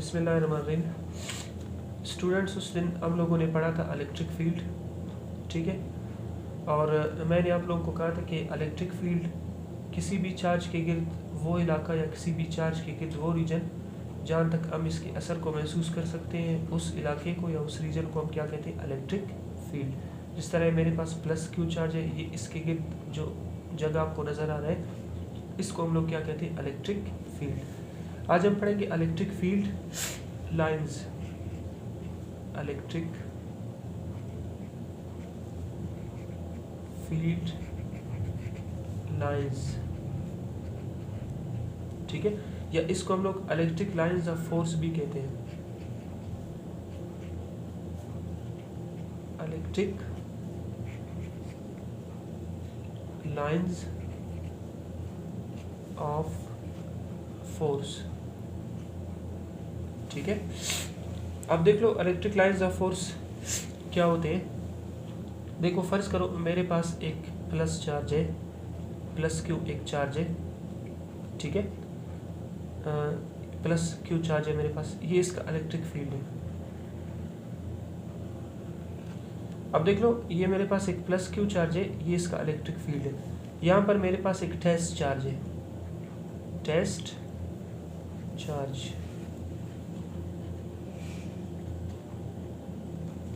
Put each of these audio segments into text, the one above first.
बिस्मिल्लाहिर्रहमानिर्रहीम। स्टूडेंट्स, उस दिन हम लोगों ने पढ़ा था इलेक्ट्रिक फील्ड, ठीक है। और मैंने आप लोगों को कहा था कि इलेक्ट्रिक फील्ड किसी भी चार्ज के गिर्द वो इलाका या किसी भी चार्ज के गिर्द वो रीजन जहाँ तक हम इसके असर को महसूस कर सकते हैं, उस इलाके को या उस रीजन को हम क्या कहते हैं, इलेक्ट्रिक फील्ड। जिस तरह मेरे पास प्लस क्यू चार्ज है, ये इसके गिर्द जो जगह आपको नज़र आ रहा है, इसको हम लोग क्या कहते हैं, इलेक्ट्रिक फील्ड। आज हम पढ़ेंगे electric field lines, electric field lines, ठीक है। या इसको हम लोग इलेक्ट्रिक लाइंस ऑफ फोर्स भी कहते हैं, इलेक्ट्रिक लाइंस ऑफ फोर्स, ठीक है। अब देख लो इलेक्ट्रिक लाइंस ऑफ फोर्स क्या होते हैं। देखो फर्ज करो मेरे पास एक प्लस चार्ज है, प्लस क्यू एक चार्ज है, ठीक है। प्लस क्यू चार्ज है मेरे पास, ये इसका इलेक्ट्रिक फील्ड है। अब देख लो ये मेरे पास एक प्लस क्यू चार्ज है, ये इसका इलेक्ट्रिक फील्ड है। यहाँ पर मेरे पास एक टेस्ट चार्ज है, टेस्ट चार्ज,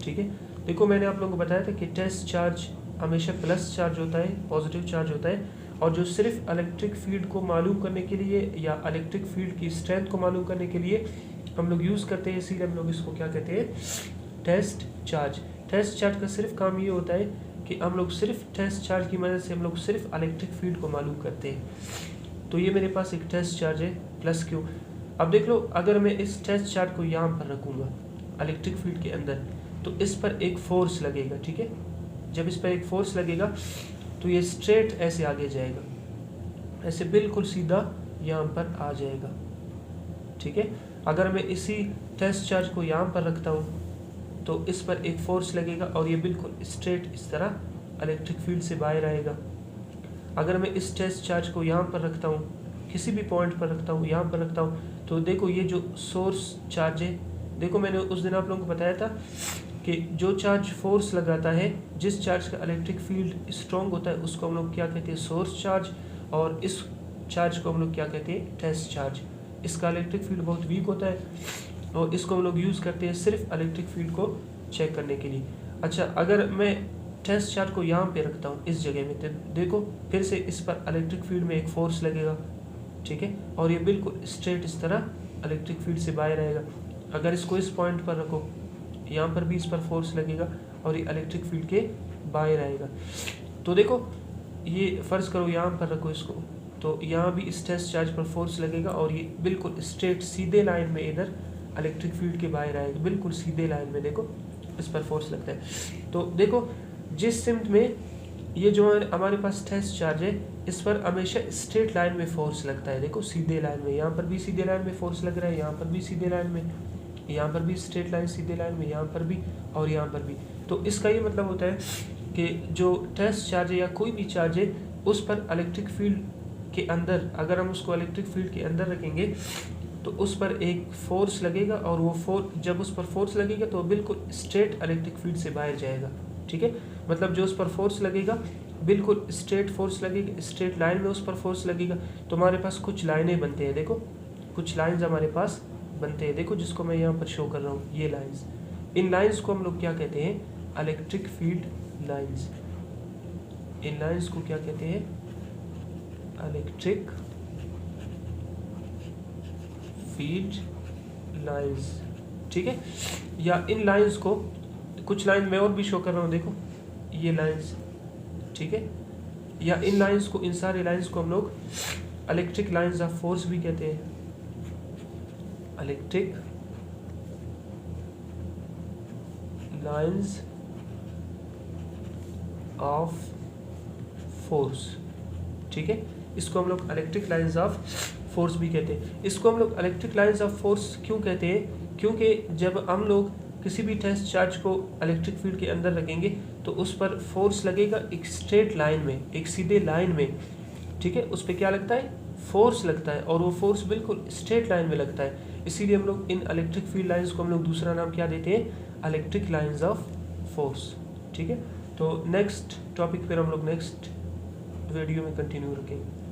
ठीक है। देखो मैंने आप लोगों को बताया था कि टेस्ट चार्ज हमेशा प्लस चार्ज होता है, पॉजिटिव चार्ज होता है, और जो सिर्फ इलेक्ट्रिक फील्ड को मालूम करने के लिए या इलेक्ट्रिक फील्ड की स्ट्रेंथ को मालूम करने के लिए हम लोग यूज़ करते हैं, इसीलिए हम लोग इसको क्या कहते हैं, टेस्ट चार्ज। टेस्ट चार्ज का सिर्फ काम ये होता है कि हम लोग सिर्फ टेस्ट चार्ज की मदद से हम लोग सिर्फ इलेक्ट्रिक फील्ड को मालूम करते हैं। तो ये मेरे पास एक टेस्ट चार्ज है प्लस क्यू। अब देख लो अगर मैं इस टेस्ट चार्ज को यहाँ पर रखूँगा इलेक्ट्रिक फील्ड के अंदर, तो इस पर एक फोर्स लगेगा, ठीक है। जब इस पर एक फोर्स लगेगा तो ये स्ट्रेट ऐसे आगे जाएगा, ऐसे बिल्कुल सीधा यहाँ पर आ जाएगा, ठीक है। अगर मैं इसी टेस्ट चार्ज को यहाँ पर रखता हूँ तो इस पर एक फोर्स लगेगा और ये बिल्कुल स्ट्रेट इस तरह इलेक्ट्रिक फील्ड से बाहर आएगा। अगर मैं इस टेस्ट चार्ज को यहाँ पर रखता हूँ, किसी भी पॉइंट पर रखता हूँ, यहाँ पर रखता हूँ, तो देखो ये जो सोर्स चार्ज है, देखो मैंने उस दिन आप लोगों को बताया था कि जो चार्ज फोर्स लगाता है, जिस चार्ज का इलेक्ट्रिक फील्ड स्ट्रॉन्ग होता है, उसको हम लोग क्या कहते हैं, सोर्स चार्ज, और इस चार्ज को हम लोग क्या कहते हैं, टेस्ट चार्ज। इसका इलेक्ट्रिक फील्ड बहुत वीक होता है और इसको हम लोग यूज़ करते हैं सिर्फ इलेक्ट्रिक फील्ड को चेक करने के लिए। अच्छा, अगर मैं टेस्ट चार्ज को यहाँ पे रखता हूँ इस जगह में, तो देखो फिर से इस पर इलेक्ट्रिक फील्ड में एक फोर्स लगेगा, ठीक है, और ये बिल्कुल स्ट्रेट इस तरह इलेक्ट्रिक फील्ड से बाहर आएगा। अगर इसको इस पॉइंट पर रखो, यहाँ पर भी इस पर फोर्स लगेगा और ये इलेक्ट्रिक फील्ड के बाहर आएगा। तो देखो ये फ़र्ज़ करो यहाँ पर रखो इसको, तो यहाँ भी इस टेस्ट चार्ज पर फोर्स लगेगा और ये बिल्कुल स्ट्रेट सीधे लाइन में इधर इलेक्ट्रिक फील्ड के बाहर आएगा, बिल्कुल सीधे लाइन में देखो इस पर फोर्स लगता है। तो देखो जिस सिमत में ये जो हमारे पास टेस्ट चार्ज है, इस पर हमेशा स्ट्रेट लाइन में फोर्स लगता है, देखो सीधे लाइन में, यहाँ पर भी सीधे लाइन में फोर्स लग रहा है, यहाँ पर भी सीधे लाइन में, यहाँ पर भी स्ट्रेट लाइन सीधे लाइन में, यहाँ पर भी और यहाँ पर भी। तो इसका ये मतलब होता है कि जो टेस्ट चार्ज है या कोई भी चार्ज है, उस पर इलेक्ट्रिक फील्ड के अंदर, अगर हम उसको इलेक्ट्रिक फील्ड के अंदर रखेंगे तो उस पर एक फोर्स लगेगा और वो फोर्स, जब उस पर फोर्स लगेगा तो बिल्कुल स्ट्रेट इलेक्ट्रिक फील्ड से बाहर जाएगा, ठीक है। मतलब जो उस पर फोर्स लगेगा बिल्कुल स्ट्रेट फोर्स लगेगा, स्ट्रेट लाइन में उस पर फोर्स लगेगा। तो हमारे पास कुछ लाइनें बनते हैं, देखो कुछ लाइंस हमारे पास बनते हैं, देखो जिसको मैं यहाँ पर शो कर रहा हूँ, ये लाइंस। इन लाइंस को हम लोग क्या कहते हैं, इलेक्ट्रिक फील्ड लाइंस। इन लाइंस को क्या कहते हैं, इलेक्ट्रिक फील्ड लाइंस, ठीक है। या इन लाइंस को, कुछ लाइन मैं और भी शो कर रहा हूँ, देखो ये लाइंस, ठीक है। या इन लाइंस को, इन सारे लाइंस को हम लोग इलेक्ट्रिक लाइंस ऑफ फोर्स भी कहते हैं, इलेक्ट्रिक लाइंस ऑफ फोर्स, ठीक है। इसको हम लोग इलेक्ट्रिक लाइंस ऑफ फोर्स भी कहते हैं। इसको हम लोग इलेक्ट्रिक लाइंस ऑफ फोर्स क्यों कहते हैं, क्योंकि जब हम लोग किसी भी टेस्ट चार्ज को इलेक्ट्रिक फील्ड के अंदर रखेंगे तो उस पर फोर्स लगेगा एक स्ट्रेट लाइन में, एक सीधे लाइन में, ठीक है। उस पर क्या लगता है, फोर्स लगता है और वो फोर्स बिल्कुल स्ट्रेट लाइन में लगता है, इसीलिए हम लोग इन इलेक्ट्रिक फील्ड लाइंस को हम लोग दूसरा नाम क्या देते हैं, इलेक्ट्रिक लाइंस ऑफ फोर्स। ठीक है, तो नेक्स्ट टॉपिक फिर हम लोग नेक्स्ट वीडियो में कंटिन्यू रखेंगे।